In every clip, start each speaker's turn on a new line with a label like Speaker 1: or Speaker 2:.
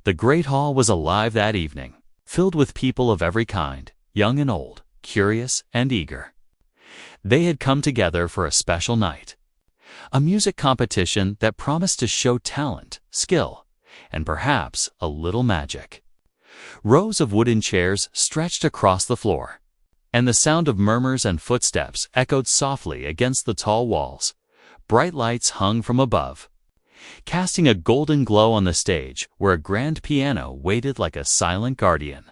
Speaker 1: The great hall was alive that evening, filled with people of every kind, young and old, curious and eager. They had come together for a special night, a music competition that promised to show talent, skill, and perhaps a little magic. Rows of wooden chairs stretched across the floor, and the sound of murmurs and footsteps echoed softly against the tall walls. Bright lights hung from above, casting a golden glow on the stage where a grand piano waited like a silent guardian.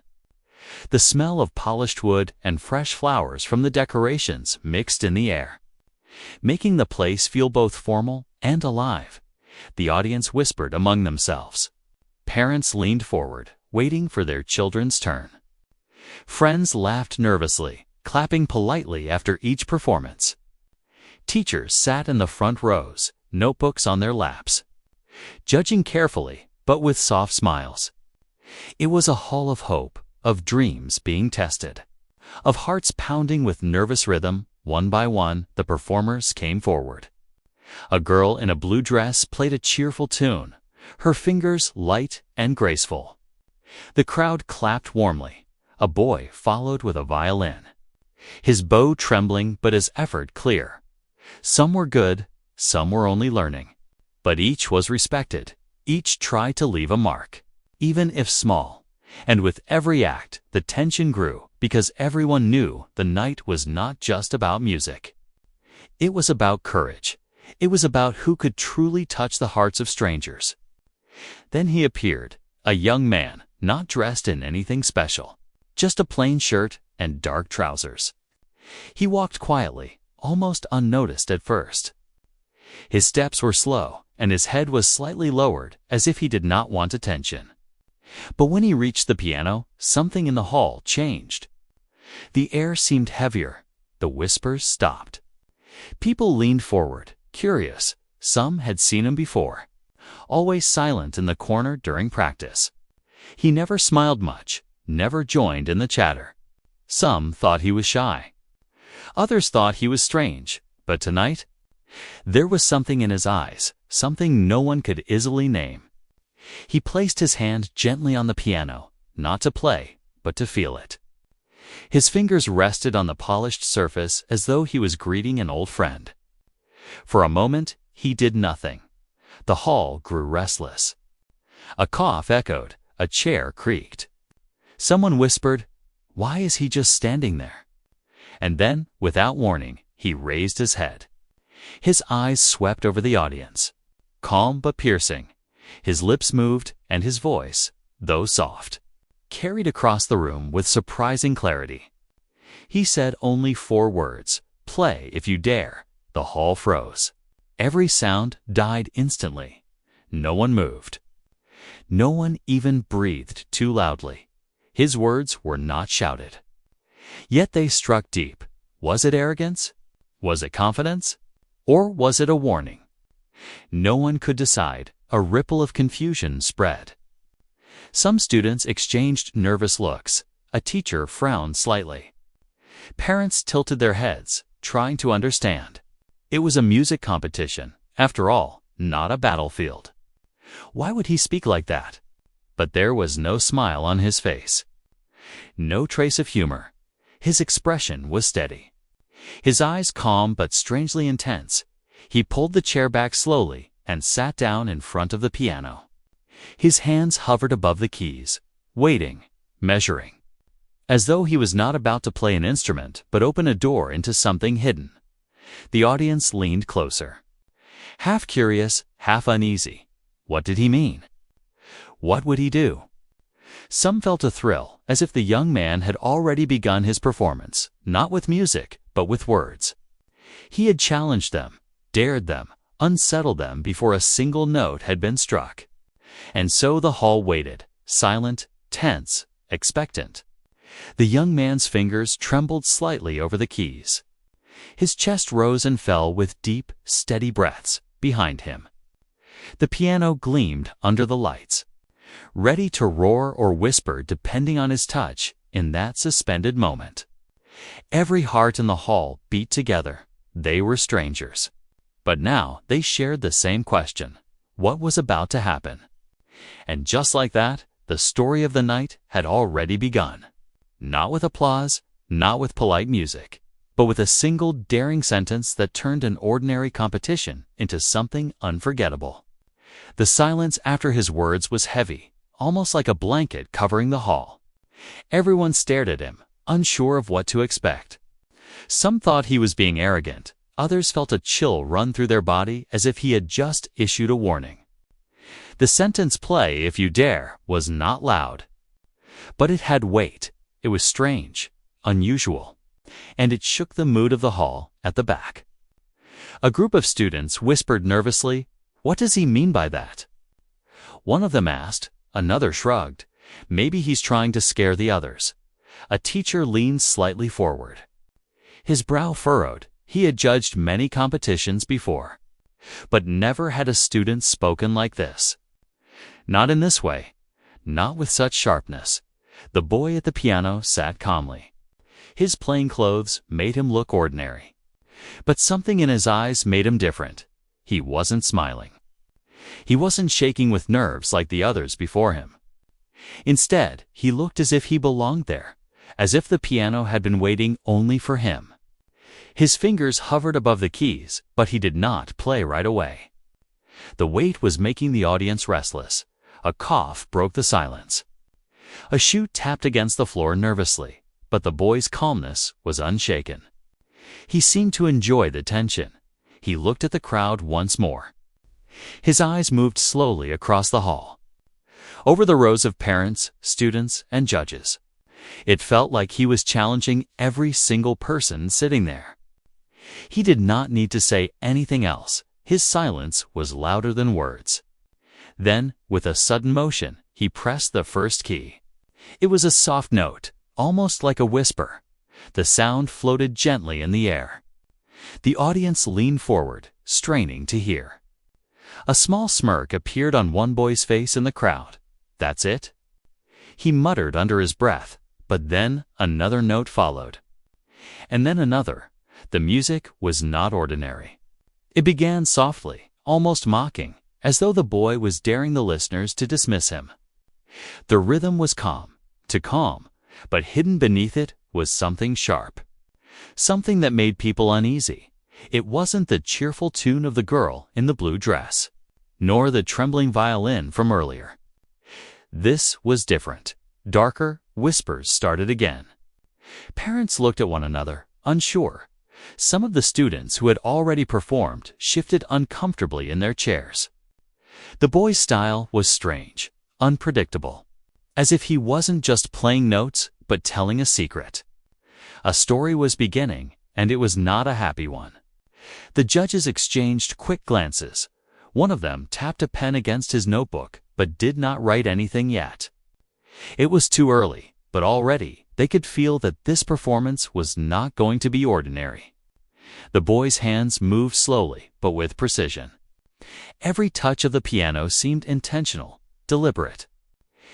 Speaker 1: The smell of polished wood and fresh flowers from the decorations mixed in the air, making the place feel both formal and alive. The audience whispered among themselves. Parents leaned forward, waiting for their children's turn. Friends laughed nervously, clapping politely after each performance. Teachers sat in the front rows, notebooks on their laps, judging carefully but with soft smiles. It was a hall of hope, of dreams being tested, of hearts pounding with nervous rhythm. One by one, the performers came forward. A girl in a blue dress played a cheerful tune, her fingers light and graceful. The crowd clapped warmly. A boy followed with a violin, his bow trembling but his effort clear. Some were good, some were only learning, but each was respected. Each tried to leave a mark, even if small. And with every act, the tension grew because everyone knew the night was not just about music. It was about courage. It was about who could truly touch the hearts of strangers. Then he appeared, a young man, not dressed in anything special, just a plain shirt and dark trousers. He walked quietly, almost unnoticed at first. His steps were slow, and his head was slightly lowered, as if he did not want attention. But when he reached the piano, something in the hall changed. The air seemed heavier. The whispers stopped. People leaned forward, curious. Some had seen him before, always silent in the corner during practice. He never smiled much, never joined in the chatter. Some thought he was shy. Others thought he was strange, but tonight, there was something in his eyes, something no one could easily name. He placed his hand gently on the piano, not to play, but to feel it. His fingers rested on the polished surface as though he was greeting an old friend. For a moment, he did nothing. The hall grew restless. A cough echoed, a chair creaked. Someone whispered, "Why is he just standing there?" And then, without warning, he raised his head. His eyes swept over the audience, calm but piercing. His lips moved, and his voice, though soft, carried across the room with surprising clarity. He said only 4 words, "Play if you dare." The hall froze. Every sound died instantly. No one moved. No one even breathed too loudly. His words were not shouted. Yet they struck deep. Was it arrogance? Was it confidence? Or was it a warning? No one could decide. A ripple of confusion spread. Some students exchanged nervous looks. A teacher frowned slightly. Parents tilted their heads, trying to understand. It was a music competition, after all, not a battlefield. Why would he speak like that? But there was no smile on his face. No trace of humor. His expression was steady. His eyes calm but strangely intense. He pulled the chair back slowly and sat down in front of the piano. His hands hovered above the keys, waiting, measuring, as though he was not about to play an instrument but open a door into something hidden. The audience leaned closer, half curious, half uneasy. What did he mean? What would he do? Some felt a thrill, as if the young man had already begun his performance, not with music, but with words. He had challenged them, dared them, unsettled them before a single note had been struck. And so the hall waited, silent, tense, expectant. The young man's fingers trembled slightly over the keys. His chest rose and fell with deep, steady breaths behind him. The piano gleamed under the lights, ready to roar or whisper depending on his touch in that suspended moment. Every heart in the hall beat together. They were strangers. But now they shared the same question. What was about to happen? And just like that, the story of the night had already begun. Not with applause, not with polite music, but with a single daring sentence that turned an ordinary competition into something unforgettable. The silence after his words was heavy, almost like a blanket covering the hall. Everyone stared at him, unsure of what to expect. Some thought he was being arrogant, others felt a chill run through their body as if he had just issued a warning. The sentence "play if you dare" was not loud. But it had weight. It was strange, unusual, and it shook the mood of the hall at the back. A group of students whispered nervously, "What does he mean by that?" One of them asked, another shrugged. Maybe he's trying to scare the others. A teacher leaned slightly forward. His brow furrowed. He had judged many competitions before, but never had a student spoken like this. Not in this way, not with such sharpness. The boy at the piano sat calmly. His plain clothes made him look ordinary, but something in his eyes made him different. He wasn't smiling. He wasn't shaking with nerves like the others before him. Instead, he looked as if he belonged there, as if the piano had been waiting only for him. His fingers hovered above the keys, but he did not play right away. The wait was making the audience restless. A cough broke the silence. A shoe tapped against the floor nervously, but the boy's calmness was unshaken. He seemed to enjoy the tension. He looked at the crowd once more. His eyes moved slowly across the hall, over the rows of parents, students, and judges. It felt like he was challenging every single person sitting there. He did not need to say anything else. His silence was louder than words. Then, with a sudden motion, he pressed the first key. It was a soft note, almost like a whisper. The sound floated gently in the air. The audience leaned forward, straining to hear. A small smirk appeared on one boy's face in the crowd. "That's it?" He muttered under his breath, but then another note followed. And then another. The music was not ordinary. It began softly, almost mocking, as though the boy was daring the listeners to dismiss him. The rhythm was calm, but hidden beneath it was something sharp. Something that made people uneasy. It wasn't the cheerful tune of the girl in the blue dress, nor the trembling violin from earlier. This was different. Darker whispers started again. Parents looked at one another, unsure. Some of the students who had already performed shifted uncomfortably in their chairs. The boy's style was strange, unpredictable, as if he wasn't just playing notes, but telling a secret. A story was beginning, and it was not a happy one. The judges exchanged quick glances. One of them tapped a pen against his notebook, but did not write anything yet. It was too early, but already they could feel that this performance was not going to be ordinary. The boy's hands moved slowly, but with precision. Every touch of the piano seemed intentional, deliberate.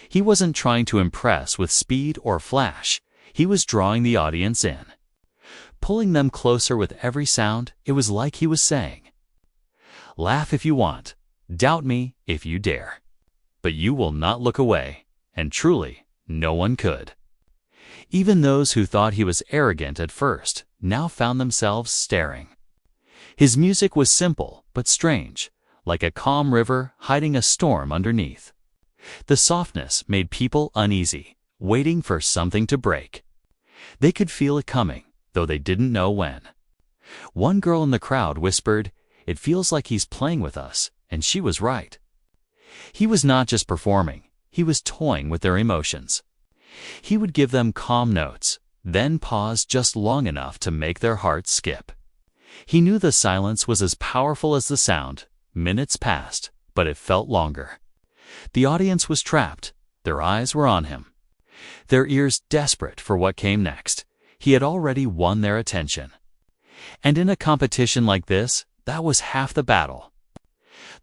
Speaker 1: He wasn't trying to impress with speed or flash. He was drawing the audience in. Pulling them closer with every sound, it was like he was saying, "Laugh if you want, doubt me if you dare, but you will not look away," and truly, no one could. Even those who thought he was arrogant at first now found themselves staring. His music was simple but strange, like a calm river hiding a storm underneath. The softness made people uneasy, waiting for something to break. They could feel it coming, though they didn't know when. One girl in the crowd whispered, "It feels like he's playing with us," and she was right. He was not just performing, he was toying with their emotions. He would give them calm notes, then pause just long enough to make their hearts skip. He knew the silence was as powerful as the sound. Minutes passed, but it felt longer. The audience was trapped. Their eyes were on him, their ears desperate for what came next. He had already won their attention. And in a competition like this, that was half the battle.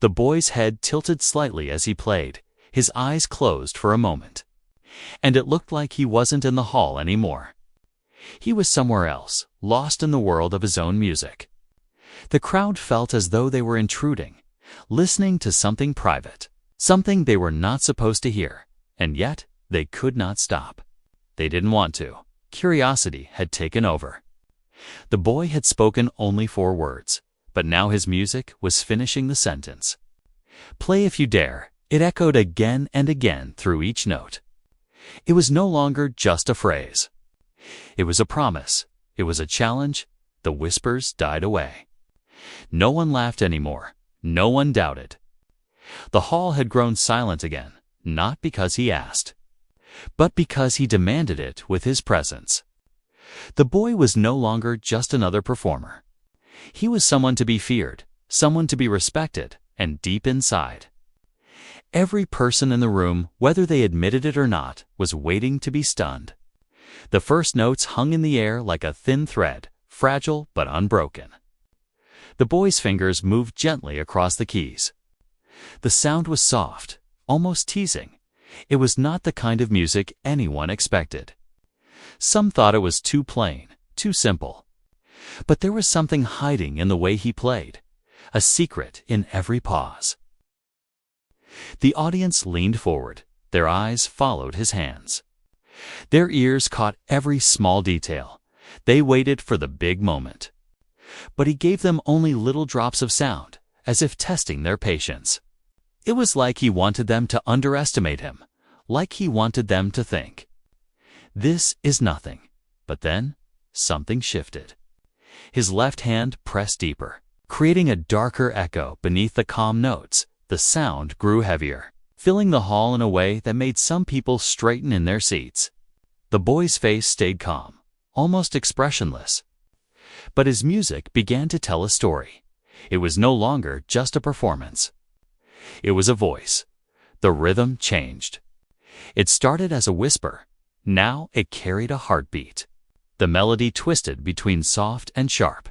Speaker 1: The boy's head tilted slightly as he played, his eyes closed for a moment. And it looked like he wasn't in the hall anymore. He was somewhere else, lost in the world of his own music. The crowd felt as though they were intruding, listening to something private, something they were not supposed to hear, and yet they could not stop. They didn't want to. Curiosity had taken over. The boy had spoken only 4 words, but now his music was finishing the sentence. "Play if you dare." It echoed again and again through each note. It was no longer just a phrase. It was a promise. It was a challenge. The whispers died away. No one laughed anymore. No one doubted. The hall had grown silent again, not because he asked, but because he demanded it with his presence. The boy was no longer just another performer. He was someone to be feared, someone to be respected, and deep inside, every person in the room, whether they admitted it or not, was waiting to be stunned. The first notes hung in the air like a thin thread, fragile but unbroken. The boy's fingers moved gently across the keys. The sound was soft, almost teasing. It was not the kind of music anyone expected. Some thought it was too plain, too simple. But there was something hiding in the way he played, a secret in every pause. The audience leaned forward. Their eyes followed his hands. Their ears caught every small detail. They waited for the big moment. But he gave them only little drops of sound, as if testing their patience. It was like he wanted them to underestimate him, like he wanted them to think, "This is nothing." But then, something shifted. His left hand pressed deeper, creating a darker echo beneath the calm notes. The sound grew heavier, filling the hall in a way that made some people straighten in their seats. The boy's face stayed calm, almost expressionless. But his music began to tell a story. It was no longer just a performance. It was a voice. The rhythm changed. It started as a whisper. Now it carried a heartbeat. The melody twisted between soft and sharp,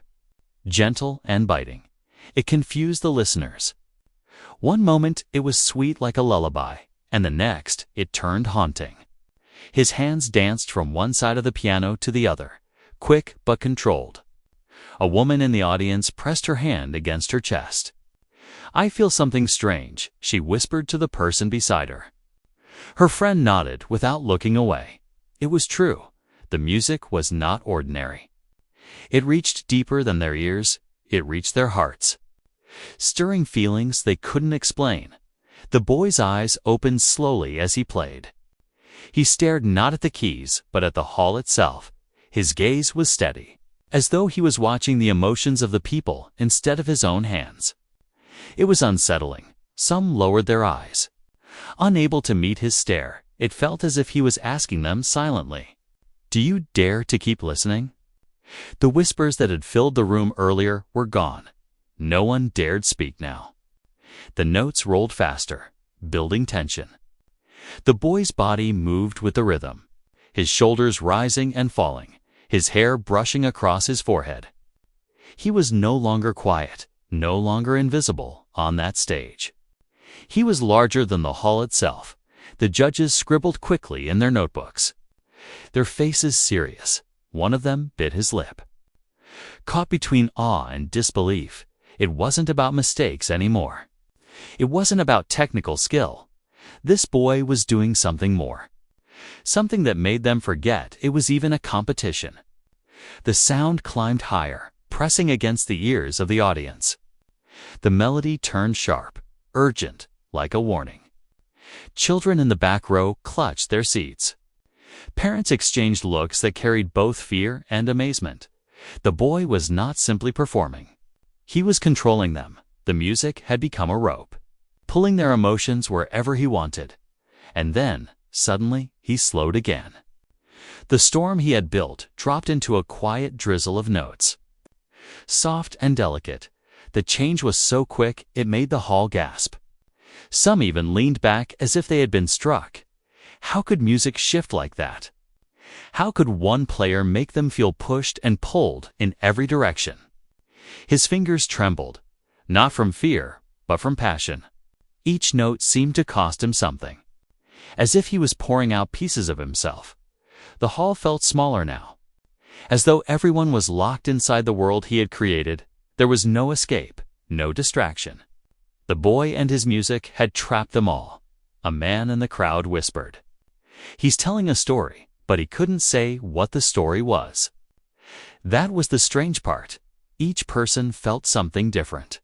Speaker 1: gentle and biting. It confused the listeners. One moment it was sweet like a lullaby, and the next it turned haunting. His hands danced from one side of the piano to the other, quick but controlled. A woman in the audience pressed her hand against her chest. "I feel something strange," she whispered to the person beside her. Her friend nodded without looking away. It was true. The music was not ordinary. It reached deeper than their ears. It reached their hearts, stirring feelings they couldn't explain. The boy's eyes opened slowly as he played. He stared not at the keys, but at the hall itself. His gaze was steady, as though he was watching the emotions of the people instead of his own hands. It was unsettling. Some lowered their eyes. Unable to meet his stare, it felt as if he was asking them silently, "Do you dare to keep listening?" The whispers that had filled the room earlier were gone. No one dared speak now. The notes rolled faster, building tension. The boy's body moved with the rhythm, his shoulders rising and falling, his hair brushing across his forehead. He was no longer quiet, no longer invisible on that stage. He was larger than the hall itself. The judges scribbled quickly in their notebooks, their faces serious. One of them bit his lip. Caught between awe and disbelief, it wasn't about mistakes anymore. It wasn't about technical skill. This boy was doing something more, something that made them forget it was even a competition. The sound climbed higher, pressing against the ears of the audience. The melody turned sharp, urgent, like a warning. Children in the back row clutched their seats. Parents exchanged looks that carried both fear and amazement. The boy was not simply performing. He was controlling them. The music had become a rope, pulling their emotions wherever he wanted. And then, suddenly, he slowed again. The storm he had built dropped into a quiet drizzle of notes. Soft and delicate, the change was so quick it made the hall gasp. Some even leaned back as if they had been struck. How could music shift like that? How could one player make them feel pushed and pulled in every direction? His fingers trembled, not from fear, but from passion. Each note seemed to cost him something, as if he was pouring out pieces of himself. The hall felt smaller now, as though everyone was locked inside the world he had created. There was no escape, no distraction. The boy and his music had trapped them all. A man in the crowd whispered, "He's telling a story," but he couldn't say what the story was. That was the strange part. Each person felt something different.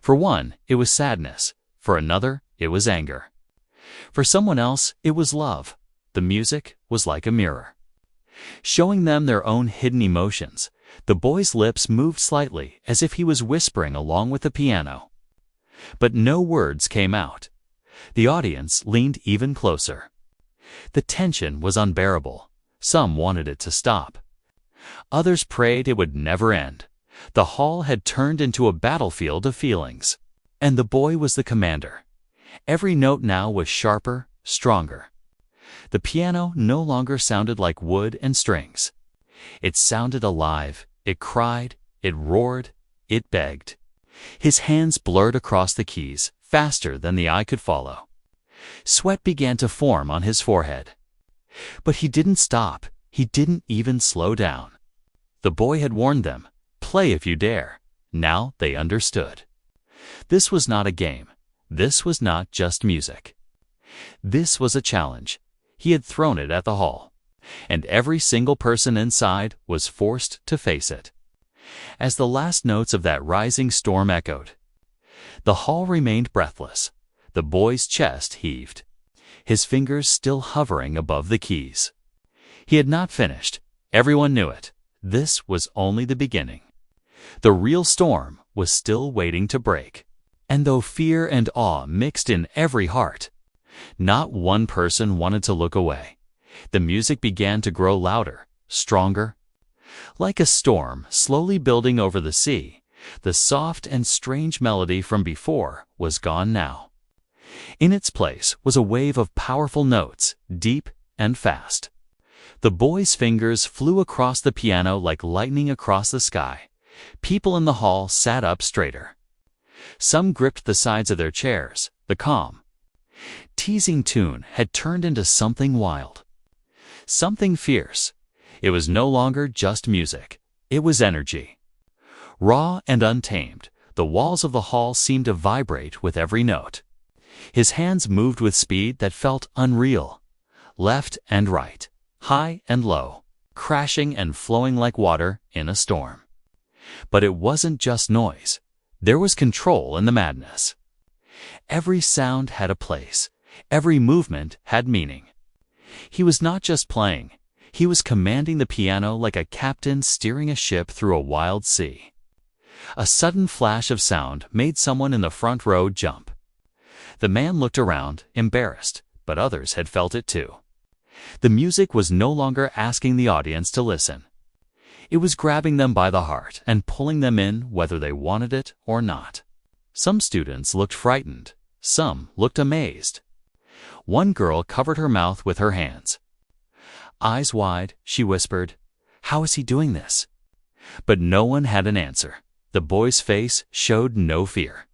Speaker 1: For one, it was sadness. For another, it was anger. For someone else, it was love. The music was like a mirror, showing them their own hidden emotions. The boy's lips moved slightly, as if he was whispering along with the piano. But no words came out. The audience leaned even closer. The tension was unbearable. Some wanted it to stop. Others prayed it would never end. The hall had turned into a battlefield of feelings. And the boy was the commander. Every note now was sharper, stronger. The piano no longer sounded like wood and strings. It sounded alive. It cried. It roared. It begged. His hands blurred across the keys, faster than the eye could follow. Sweat began to form on his forehead. But he didn't stop. He didn't even slow down. The boy had warned them, "Play if you dare." Now they understood. This was not a game. This was not just music. This was a challenge. He had thrown it at the hall, and every single person inside was forced to face it. As the last notes of that rising storm echoed, the hall remained breathless. The boy's chest heaved, his fingers still hovering above the keys. He had not finished. Everyone knew it. This was only the beginning. The real storm was still waiting to break. And though fear and awe mixed in every heart, not one person wanted to look away. The music began to grow louder, stronger. Like a storm slowly building over the sea, the soft and strange melody from before was gone now. In its place was a wave of powerful notes, deep and fast. The boy's fingers flew across the piano like lightning across the sky. People in the hall sat up straighter. Some gripped the sides of their chairs. The calm, teasing tune had turned into something wild, something fierce. It was no longer just music. It was energy. Raw and untamed, the walls of the hall seemed to vibrate with every note. His hands moved with speed that felt unreal. Left and right, high and low, crashing and flowing like water in a storm. But it wasn't just noise. There was control in the madness. Every sound had a place. Every movement had meaning. He was not just playing. He was commanding the piano like a captain steering a ship through a wild sea. A sudden flash of sound made someone in the front row jump. The man looked around, embarrassed, but others had felt it too. The music was no longer asking the audience to listen. It was grabbing them by the heart and pulling them in whether they wanted it or not. Some students looked frightened. Some looked amazed. One girl covered her mouth with her hands. Eyes wide, she whispered, "How is he doing this?" But no one had an answer. The boy's face showed no fear,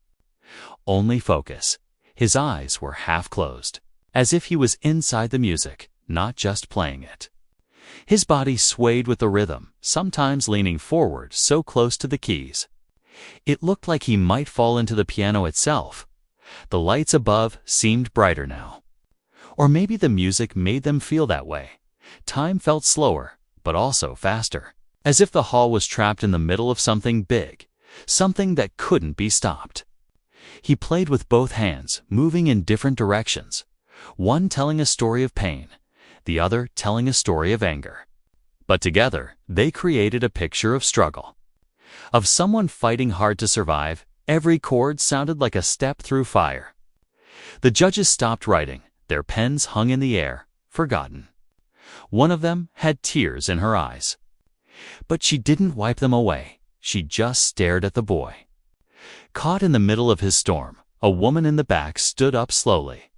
Speaker 1: only focus. His eyes were half closed, as if he was inside the music, not just playing it. His body swayed with the rhythm, sometimes leaning forward so close to the keys. It looked like he might fall into the piano itself. The lights above seemed brighter now. Or maybe the music made them feel that way. Time felt slower, but also faster, as if the hall was trapped in the middle of something big, something that couldn't be stopped. He played with both hands, moving in different directions, one telling a story of pain, the other telling a story of anger. But together, they created a picture of struggle, of someone fighting hard to survive. Every chord sounded like a step through fire. The judges stopped writing. Their pens hung in the air, forgotten. One of them had tears in her eyes. But she didn't wipe them away. She just stared at the boy. Caught in the middle of his storm, a woman in the back stood up slowly,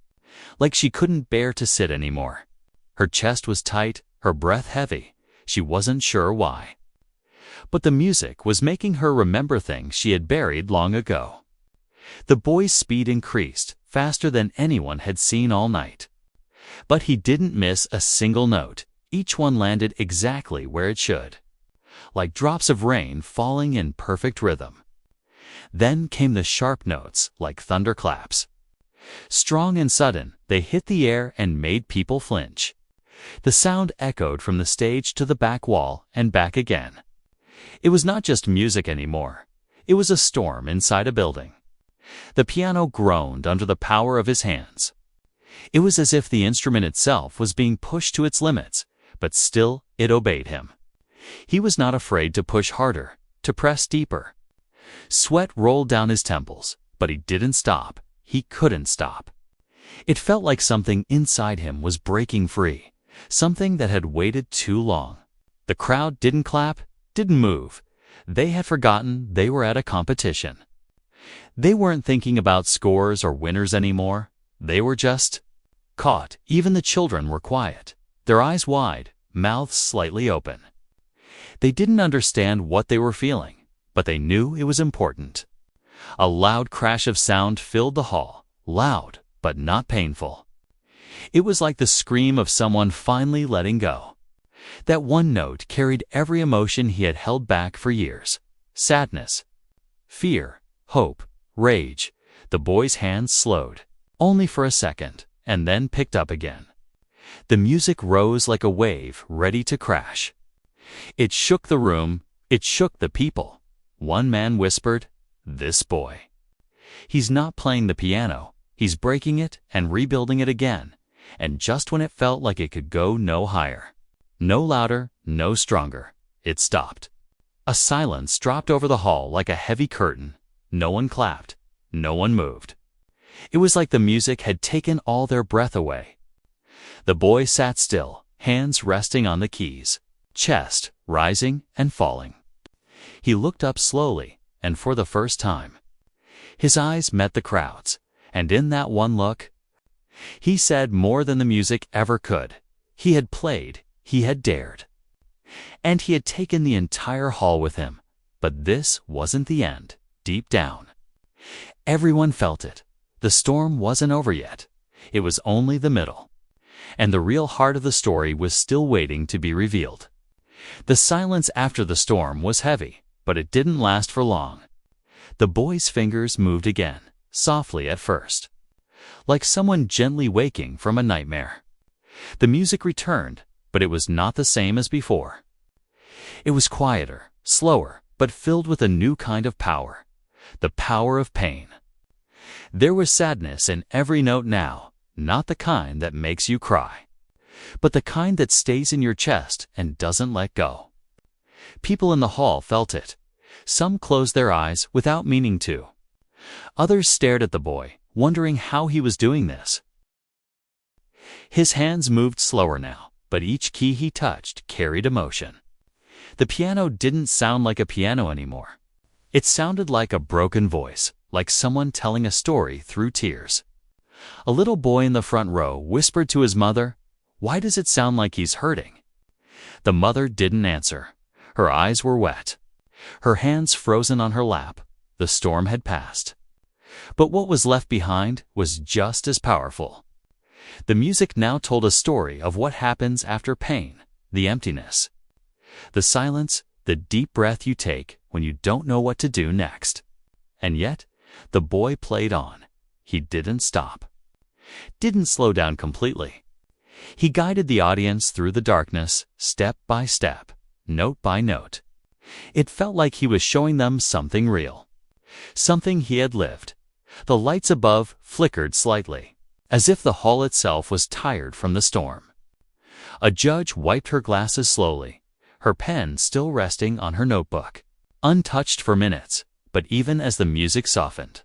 Speaker 1: like she couldn't bear to sit anymore. Her chest was tight, her breath heavy. She wasn't sure why. But the music was making her remember things she had buried long ago. The boy's speed increased, faster than anyone had seen all night. But he didn't miss a single note. Each one landed exactly where it should, like drops of rain falling in perfect rhythm. Then came the sharp notes, like thunderclaps. Strong and sudden, they hit the air and made people flinch. The sound echoed from the stage to the back wall and back again. It was not just music anymore. It was a storm inside a building. The piano groaned under the power of his hands. It was as if the instrument itself was being pushed to its limits, but still it obeyed him. He was not afraid to push harder, to press deeper. Sweat rolled down his temples, but he didn't stop. He couldn't stop. It felt like something inside him was breaking free, something that had waited too long. The crowd didn't clap, didn't move. They had forgotten they were at a competition. They weren't thinking about scores or winners anymore. They were just caught. Even the children were quiet, their eyes wide, mouths slightly open. They didn't understand what they were feeling, but they knew it was important. A loud crash of sound filled the hall, loud but not painful. It was like the scream of someone finally letting go. That one note carried every emotion he had held back for years: sadness, fear, hope, rage. The boy's hands slowed, only for a second, and then picked up again. The music rose like a wave ready to crash. It shook the room, it shook the people. One man whispered, "This boy. He's not playing the piano, he's breaking it and rebuilding it again." And just when it felt like it could go no higher, no louder, no stronger, it stopped. A silence dropped over the hall like a heavy curtain. No one clapped, no one moved. It was like the music had taken all their breath away. The boy sat still, hands resting on the keys, chest rising and falling. He looked up slowly, and for the first time, his eyes met the crowd's, and in that one look, he said more than the music ever could. He had played, he had dared, and he had taken the entire hall with him. But this wasn't the end. Deep down, everyone felt it. The storm wasn't over yet. It was only the middle, and the real heart of the story was still waiting to be revealed. The silence after the storm was heavy, but it didn't last for long. The boy's fingers moved again, softly at first, like someone gently waking from a nightmare. The music returned, but it was not the same as before. It was quieter, slower, but filled with a new kind of power, the power of pain. There was sadness in every note now, not the kind that makes you cry, but the kind that stays in your chest and doesn't let go. People in the hall felt it. Some closed their eyes without meaning to. Others stared at the boy, wondering how he was doing this. His hands moved slower now, but each key he touched carried emotion. The piano didn't sound like a piano anymore. It sounded like a broken voice, like someone telling a story through tears. A little boy in the front row whispered to his mother, "Why does it sound like he's hurting?" The mother didn't answer. Her eyes were wet, her hands frozen on her lap. The storm had passed. But what was left behind was just as powerful. The music now told a story of what happens after pain, the emptiness, the silence, the deep breath you take when you don't know what to do next. And yet, the boy played on. He didn't stop, didn't slow down completely. He guided the audience through the darkness, step by step, note by note. It felt like he was showing them something real, something he had lived. The lights above flickered slightly, as if the hall itself was tired from the storm. A judge wiped her glasses slowly, her pen still resting on her notebook, untouched for minutes. But even as the music softened,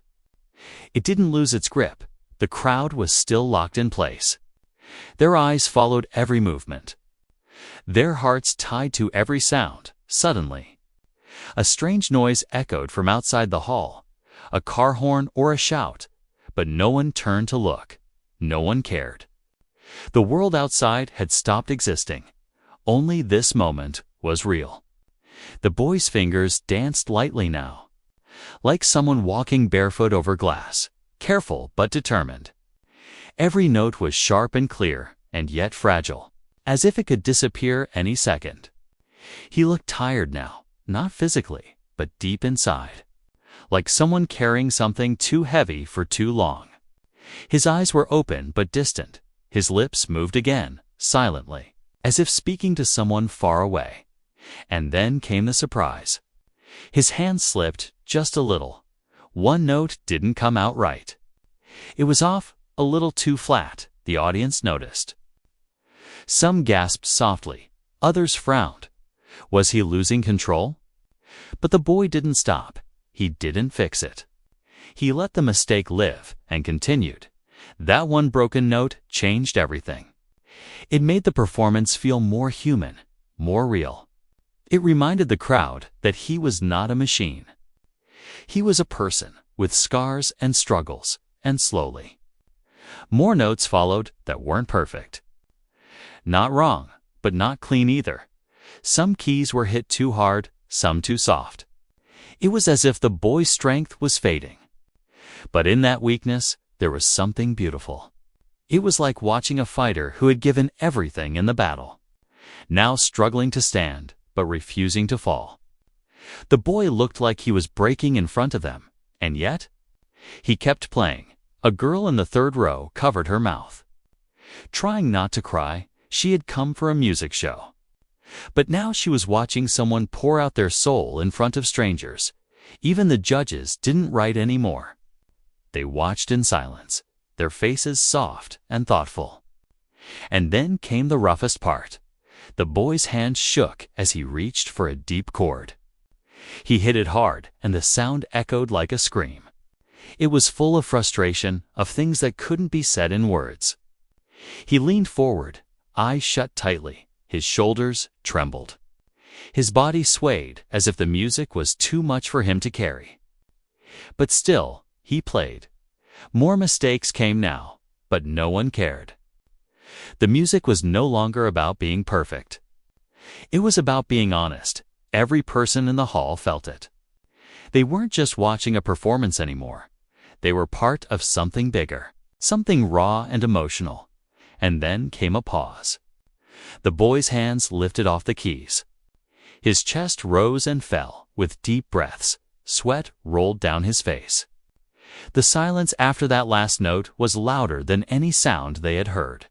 Speaker 1: it didn't lose its grip. The crowd was still locked in place. Their eyes followed every movement, their hearts tied to every sound. Suddenly, a strange noise echoed from outside the hall, a car horn or a shout, but no one turned to look. No one cared. The world outside had stopped existing. Only this moment was real. The boy's fingers danced lightly now, like someone walking barefoot over glass, careful but determined. Every note was sharp and clear, and yet fragile, as if it could disappear any second. He looked tired now, not physically, but deep inside, like someone carrying something too heavy for too long. His eyes were open but distant. His lips moved again, silently, as if speaking to someone far away. And then came the surprise. His hand slipped just a little. One note didn't come out right. It was off, a little too flat, the audience noticed. Some gasped softly, others frowned. Was he losing control? But the boy didn't stop. He didn't fix it. He let the mistake live and continued. That one broken note changed everything. It made the performance feel more human, more real. It reminded the crowd that he was not a machine. He was a person with scars and struggles, and slowly. More notes followed that weren't perfect. Not wrong, but not clean either. Some keys were hit too hard, some too soft. It was as if the boy's strength was fading. But in that weakness, there was something beautiful. It was like watching a fighter who had given everything in the battle, now struggling to stand, but refusing to fall. The boy looked like he was breaking in front of them, and yet, he kept playing. A girl in the third row covered her mouth. Trying not to cry, she had come for a music show. But now she was watching someone pour out their soul in front of strangers. Even the judges didn't write anymore. They watched in silence, their faces soft and thoughtful. And then came the roughest part. The boy's hand shook as he reached for a deep chord. He hit it hard, and the sound echoed like a scream. It was full of frustration, of things that couldn't be said in words. He leaned forward, eyes shut tightly. His shoulders trembled. His body swayed as if the music was too much for him to carry. But still, he played. More mistakes came now, but no one cared. The music was no longer about being perfect. It was about being honest. Every person in the hall felt it. They weren't just watching a performance anymore. They were part of something bigger, something raw and emotional. And then came a pause. The boy's hands lifted off the keys. His chest rose and fell with deep breaths. Sweat rolled down his face. The silence after that last note was louder than any sound they had heard.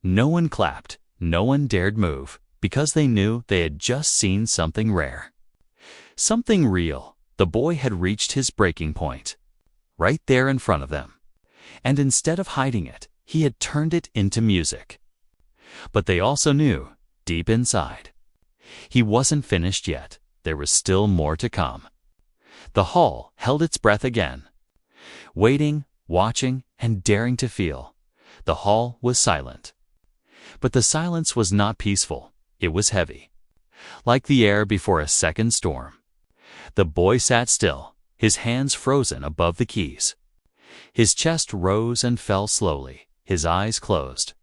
Speaker 1: No one clapped, no one dared move, because they knew they had just seen something rare. Something real. The boy had reached his breaking point. Right there in front of them. And instead of hiding it, he had turned it into music. But they also knew, deep inside, he wasn't finished yet. There was still more to come. The hall held its breath again. Waiting, watching, and daring to feel. The hall was silent. But the silence was not peaceful. It was heavy. Like the air before a second storm. The boy sat still, his hands frozen above the keys. His chest rose and fell slowly, his eyes closed.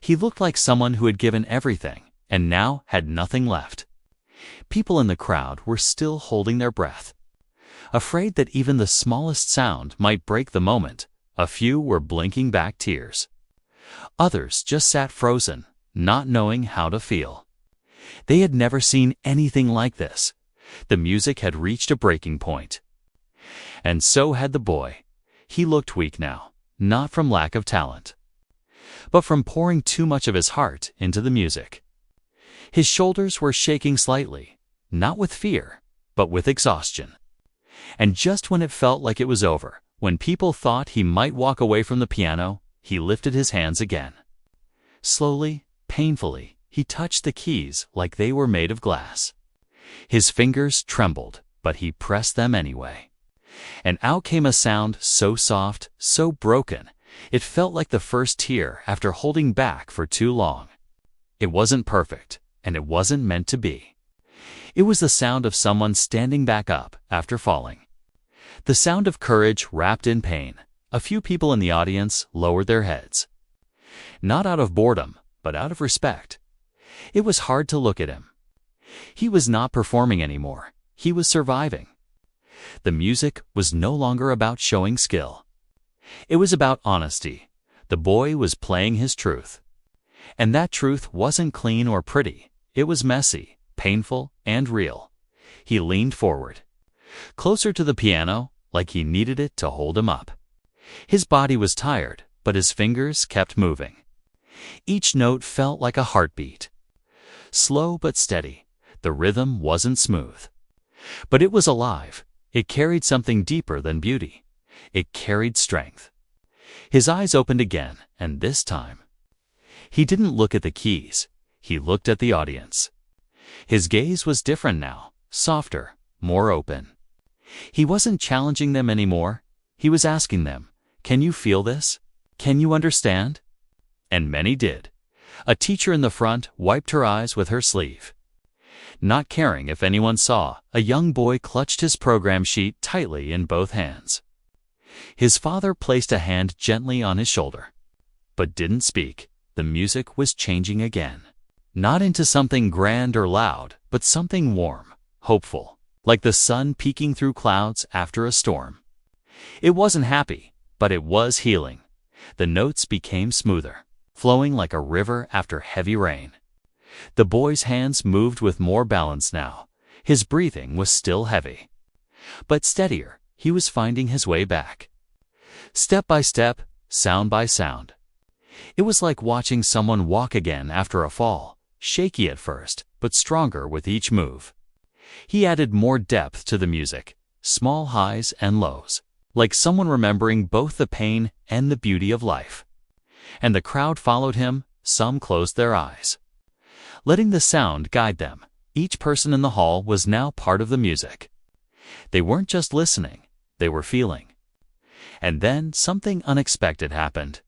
Speaker 1: He looked like someone who had given everything, and now had nothing left. People in the crowd were still holding their breath. Afraid that even the smallest sound might break the moment, a few were blinking back tears. Others just sat frozen, not knowing how to feel. They had never seen anything like this. The music had reached a breaking point. And so had the boy. He looked weak now, not from lack of talent, but from pouring too much of his heart into the music. His shoulders were shaking slightly, not with fear, but with exhaustion. And just when it felt like it was over, when people thought he might walk away from the piano, he lifted his hands again. Slowly, painfully, he touched the keys like they were made of glass. His fingers trembled, but he pressed them anyway. And out came a sound so soft, so broken, it felt like the first tear after holding back for too long. It wasn't perfect, and it wasn't meant to be. It was the sound of someone standing back up after falling. The sound of courage wrapped in pain. A few people in the audience lowered their heads. Not out of boredom, but out of respect. It was hard to look at him. He was not performing anymore. He was surviving. The music was no longer about showing skill. It was about honesty. The boy was playing his truth. And that truth wasn't clean or pretty. It was messy, painful, and real. He leaned forward. closer to the piano, like he needed it to hold him up. His body was tired, but his fingers kept moving. Each note felt like a heartbeat. Slow but steady, the rhythm wasn't smooth. But it was alive. It carried something deeper than beauty. It carried strength. His eyes opened again, and this time, he didn't look at the keys. He looked at the audience. His gaze was different now, softer, more open. He wasn't challenging them anymore. He was asking them, "Can you feel this? Can you understand?" And many did. A teacher in the front wiped her eyes with her sleeve. Not caring if anyone saw, a young boy clutched his program sheet tightly in both hands. His father placed a hand gently on his shoulder, but didn't speak. The music was changing again. Not into something grand or loud, but something warm, hopeful, like the sun peeking through clouds after a storm. It wasn't happy, but it was healing. The notes became smoother, flowing like a river after heavy rain. The boy's hands moved with more balance now. His breathing was still heavy, but steadier. He was finding his way back. Step by step, sound by sound. It was like watching someone walk again after a fall, shaky at first, but stronger with each move. He added more depth to the music, small highs and lows, like someone remembering both the pain and the beauty of life. And the crowd followed him. Some closed their eyes, letting the sound guide them. Each person in the hall was now part of the music. They weren't just listening, they were feeling. And then something unexpected happened.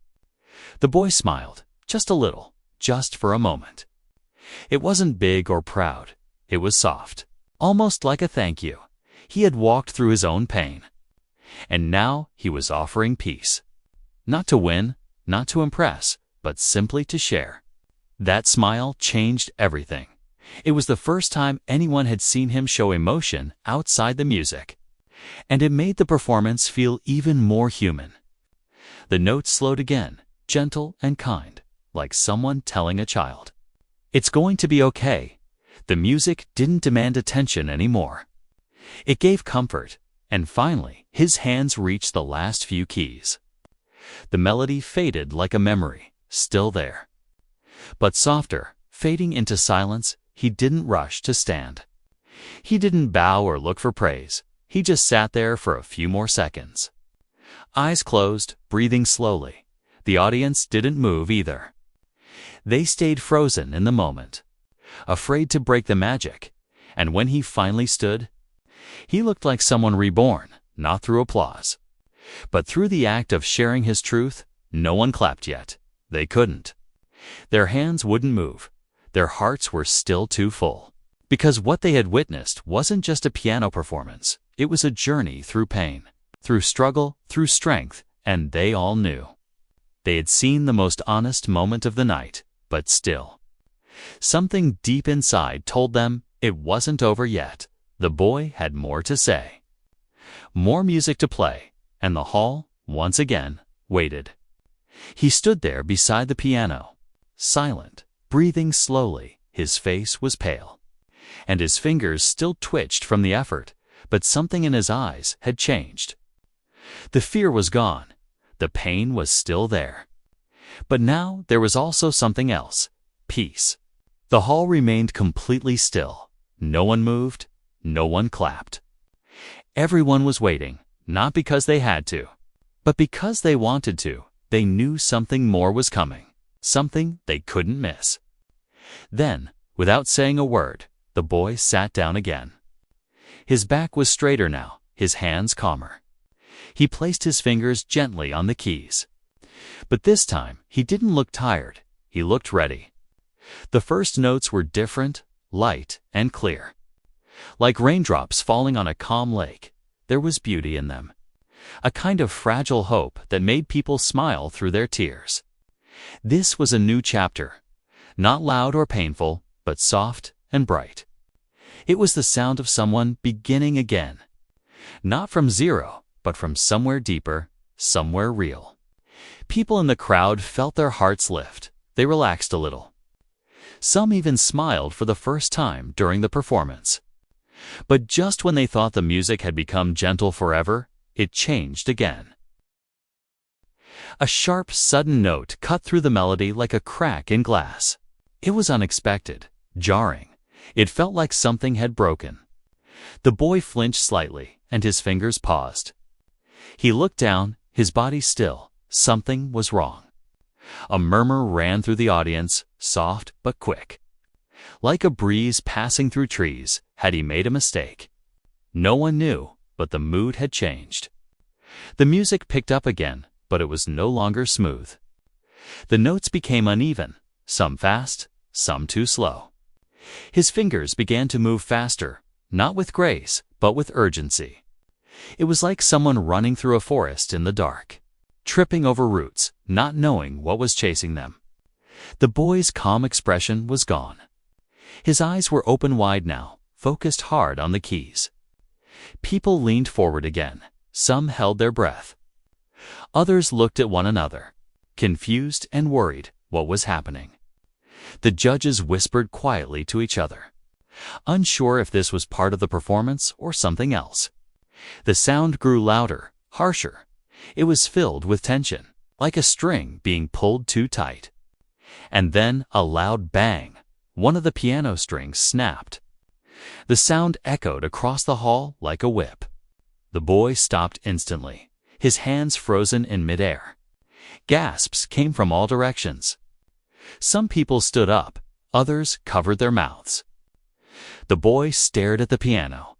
Speaker 1: The boy smiled, just a little, just for a moment. It wasn't big or proud. It was soft, almost like a thank you. He had walked through his own pain, and now he was offering peace. Not to win, not to impress, but simply to share. That smile changed everything. It was the first time anyone had seen him show emotion outside the music, and it made the performance feel even more human. The notes slowed again, gentle and kind, like someone telling a child, "It's going to be okay." The music didn't demand attention anymore. It gave comfort, and finally, his hands reached the last few keys. The melody faded like a memory, still there, but softer, fading into silence. He didn't rush to stand. He didn't bow or look for praise. He just sat there for a few more seconds. Eyes closed, breathing slowly. The audience didn't move either. They stayed frozen in the moment, afraid to break the magic. And when he finally stood, he looked like someone reborn, not through applause, but through the act of sharing his truth. No one clapped yet. They couldn't. Their hands wouldn't move. Their hearts were still too full. Because what they had witnessed wasn't just a piano performance. It was a journey through pain, through struggle, through strength, and they all knew. They had seen the most honest moment of the night, but still, something deep inside told them it wasn't over yet. The boy had more to say, more music to play, and the hall, once again, waited. He stood there beside the piano, silent, breathing slowly. His face was pale, and his fingers still twitched from the effort, but something in his eyes had changed. The fear was gone. The pain was still there. But now there was also something else, peace. The hall remained completely still. No one moved. No one clapped. Everyone was waiting, not because they had to, but because they wanted to. They knew something more was coming, something they couldn't miss. Then, without saying a word, the boy sat down again. His back was straighter now, his hands calmer. He placed his fingers gently on the keys. But this time, he didn't look tired. He looked ready. The first notes were different, light, and clear. Like raindrops falling on a calm lake, there was beauty in them. A kind of fragile hope that made people smile through their tears. This was a new chapter. Not loud or painful, but soft and bright. It was the sound of someone beginning again. Not from zero, but from somewhere deeper, somewhere real. People in the crowd felt their hearts lift. They relaxed a little. Some even smiled for the first time during the performance. But just when they thought the music had become gentle forever, it changed again. A sharp, sudden note cut through the melody like a crack in glass. It was unexpected, jarring. It felt like something had broken. The boy flinched slightly, and his fingers paused. He looked down, his body still. Something was wrong. A murmur ran through the audience, soft but quick. Like a breeze passing through trees, had he made a mistake? No one knew, but the mood had changed. The music picked up again, but it was no longer smooth. The notes became uneven, some fast, some too slow. His fingers began to move faster, not with grace, but with urgency. It was like someone running through a forest in the dark, tripping over roots, not knowing what was chasing them. The boy's calm expression was gone. His eyes were open wide now, focused hard on the keys. People leaned forward again. Some held their breath. Others looked at one another, confused and worried what was happening. The judges whispered quietly to each other, unsure if this was part of the performance or something else. The sound grew louder, harsher. It was filled with tension, like a string being pulled too tight. And then a loud bang. One of the piano strings snapped. The sound echoed across the hall like a whip. The boy stopped instantly, his hands frozen in midair. Gasps came from all directions. Some people stood up, others covered their mouths. The boy stared at the piano.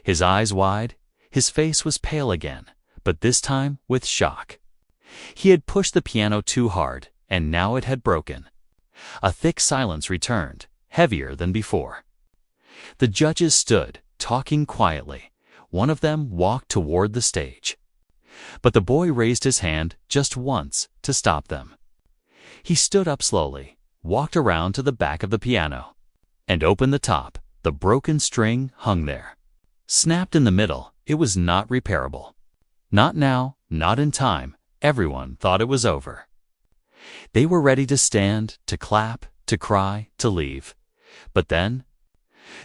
Speaker 1: His eyes wide, his face was pale again, but this time with shock. He had pushed the piano too hard, and now it had broken. A thick silence returned, heavier than before. The judges stood, talking quietly. One of them walked toward the stage. But the boy raised his hand just once to stop them. He stood up slowly, walked around to the back of the piano, and opened the top. The broken string hung there. Snapped in the middle, it was not repairable. Not now, not in time. Everyone thought it was over. They were ready to stand, to clap, to cry, to leave. But then,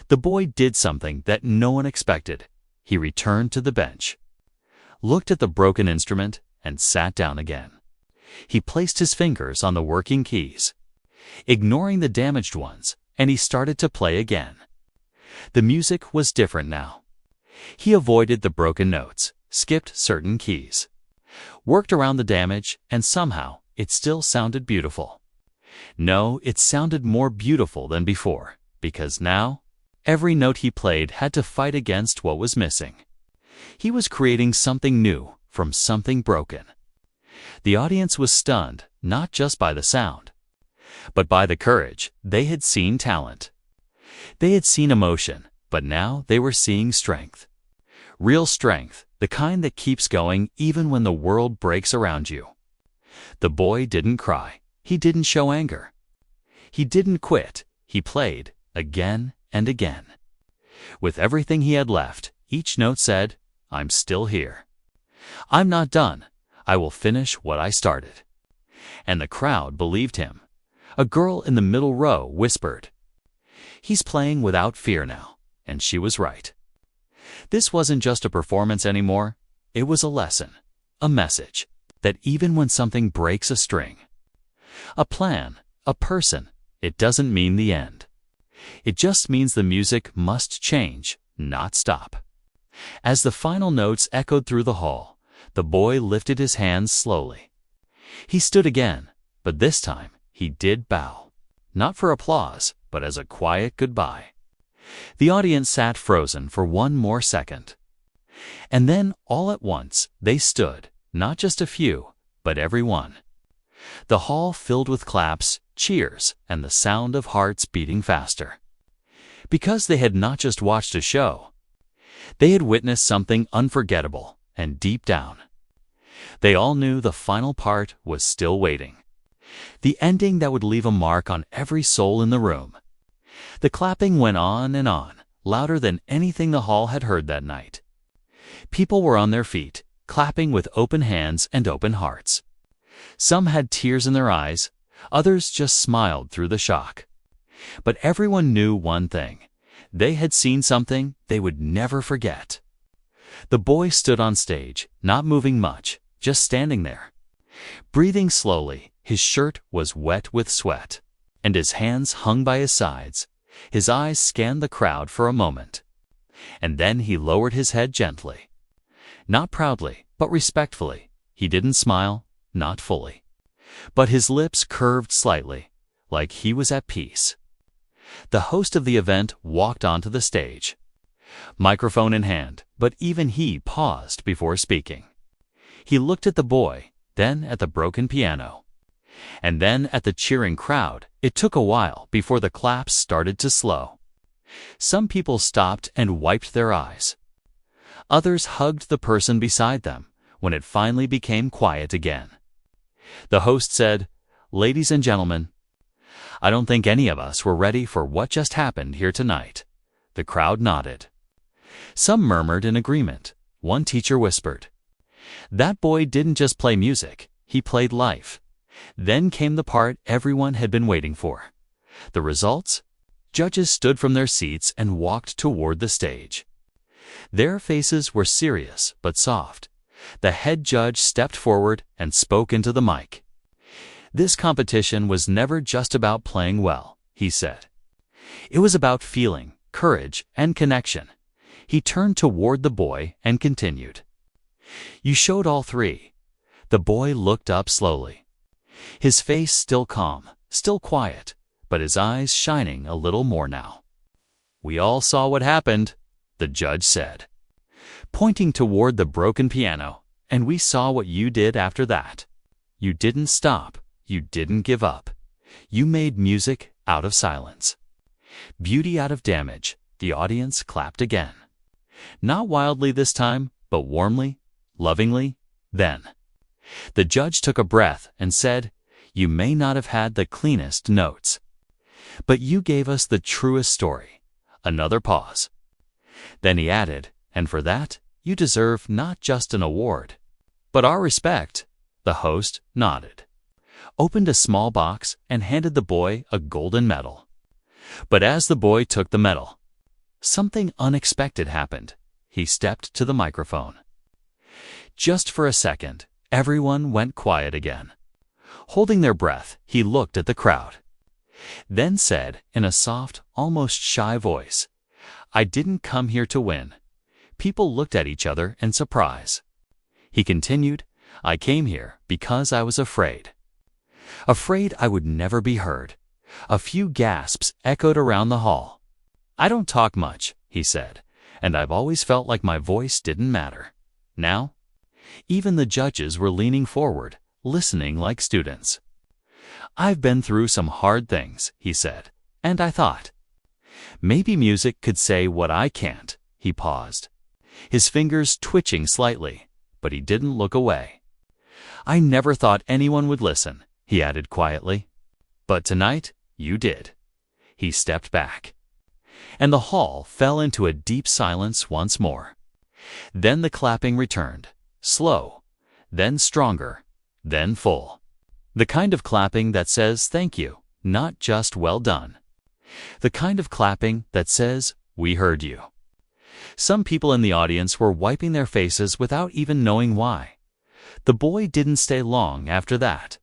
Speaker 1: the boy did something that no one expected. He returned to the bench, looked at the broken instrument, and sat down again. He placed his fingers on the working keys, ignoring the damaged ones, and he started to play again. The music was different now. He avoided the broken notes, skipped certain keys, worked around the damage, and somehow it still sounded beautiful. No, it sounded more beautiful than before, because now, every note he played had to fight against what was missing. He was creating something new from something broken. The audience was stunned, not just by the sound, but by the courage. They had seen talent. They had seen emotion, but now they were seeing strength. Real strength, the kind that keeps going even when the world breaks around you. The boy didn't cry. He didn't show anger. He didn't quit. He played again and again. With everything he had left, each note said, "I'm still here. I'm not done. I will finish what I started." And the crowd believed him. A girl in the middle row whispered, "He's playing without fear now," and she was right. This wasn't just a performance anymore. It was a lesson, a message, that even when something breaks a string, a plan, a person, it doesn't mean the end. It just means the music must change, not stop. As the final notes echoed through the hall, the boy lifted his hands slowly. He stood again, but this time he did bow, not for applause, but as a quiet goodbye. The audience sat frozen for one more second. And then, all at once, they stood, not just a few, but every one. The hall filled with claps, cheers, and the sound of hearts beating faster. Because they had not just watched a show. They had witnessed something unforgettable, and deep down, they all knew the final part was still waiting. The ending that would leave a mark on every soul in the room. The clapping went on, louder than anything the hall had heard that night. People were on their feet, clapping with open hands and open hearts. Some had tears in their eyes, others just smiled through the shock. But everyone knew one thing. They had seen something they would never forget. The boy stood on stage, not moving much, just standing there. Breathing slowly, his shirt was wet with sweat, and his hands hung by his sides. His eyes scanned the crowd for a moment, and then he lowered his head gently. Not proudly, but respectfully. He didn't smile, not fully. But his lips curved slightly, like he was at peace. The host of the event walked onto the stage, microphone in hand, but even he paused before speaking. He looked at the boy, then at the broken piano, and then at the cheering crowd. It took a while before the claps started to slow. Some people stopped and wiped their eyes. Others hugged the person beside them when it finally became quiet again. The host said, "Ladies and gentlemen, I don't think any of us were ready for what just happened here tonight." The crowd nodded. Some murmured in agreement. One teacher whispered, "That boy didn't just play music, he played life." Then came the part everyone had been waiting for. The results? Judges stood from their seats and walked toward the stage. Their faces were serious but soft. The head judge stepped forward and spoke into the mic. "This competition was never just about playing well," he said. "It was about feeling, courage, and connection." He turned toward the boy and continued, "You showed all three." The boy looked up slowly, his face still calm, still quiet, but his eyes shining a little more now. "We all saw what happened," the judge said, pointing toward the broken piano, "and we saw what you did after that. You didn't stop. You didn't give up. You made music out of silence. Beauty out of damage." The audience clapped again. Not wildly this time, but warmly, lovingly. Then the judge took a breath and said, "You may not have had the cleanest notes, but you gave us the truest story." Another pause. Then he added, "And for that, you deserve not just an award, but our respect." The host nodded, opened a small box, and handed the boy a golden medal. But as the boy took the medal, something unexpected happened. He stepped to the microphone. Just for a second, everyone went quiet again. Holding their breath, he looked at the crowd, then said in a soft, almost shy voice, "I didn't come here to win." People looked at each other in surprise. He continued, "I came here because I was afraid. Afraid I would never be heard." A few gasps echoed around the hall. "I don't talk much," he said, "and I've always felt like my voice didn't matter." Now, even the judges were leaning forward, listening like students. "I've been through some hard things," he said, "and I thought, maybe music could say what I can't." He paused, his fingers twitching slightly, but he didn't look away. "I never thought anyone would listen," he added quietly. "But tonight, you did." He stepped back, and the hall fell into a deep silence once more. Then the clapping returned, slow, then stronger, then full. The kind of clapping that says thank you, not just well done. The kind of clapping that says, "We heard you." Some people in the audience were wiping their faces without even knowing why. The boy didn't stay long after that.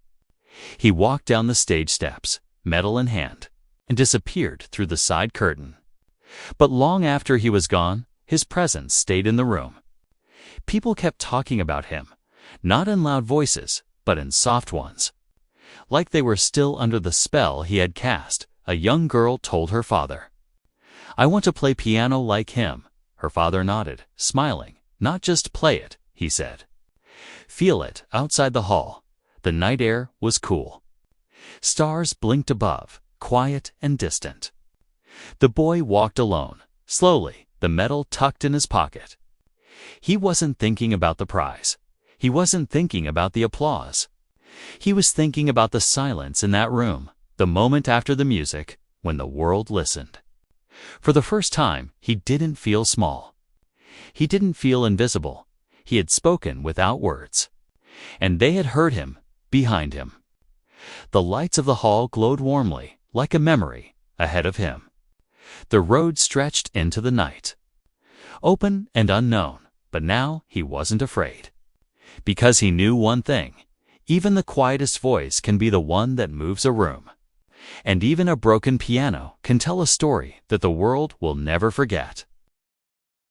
Speaker 1: He walked down the stage steps, medal in hand, and disappeared through the side curtain. But long after he was gone, his presence stayed in the room. People kept talking about him, not in loud voices, but in soft ones. Like they were still under the spell he had cast, a young girl told her father, "I want to play piano like him." Her father nodded, smiling. "Not just play it," he said. "Feel it." Outside the hall, the night air was cool. Stars blinked above, quiet and distant. The boy walked alone, slowly, the medal tucked in his pocket. He wasn't thinking about the prize. He wasn't thinking about the applause. He was thinking about the silence in that room, the moment after the music, when the world listened. For the first time, he didn't feel small. He didn't feel invisible. He had spoken without words, and they had heard him, behind him. The lights of the hall glowed warmly, like a memory, ahead of him. The road stretched into the night. Open and unknown, but now he wasn't afraid. Because he knew one thing: even the quietest voice can be the one that moves a room. And even a broken piano can tell a story that the world will never forget.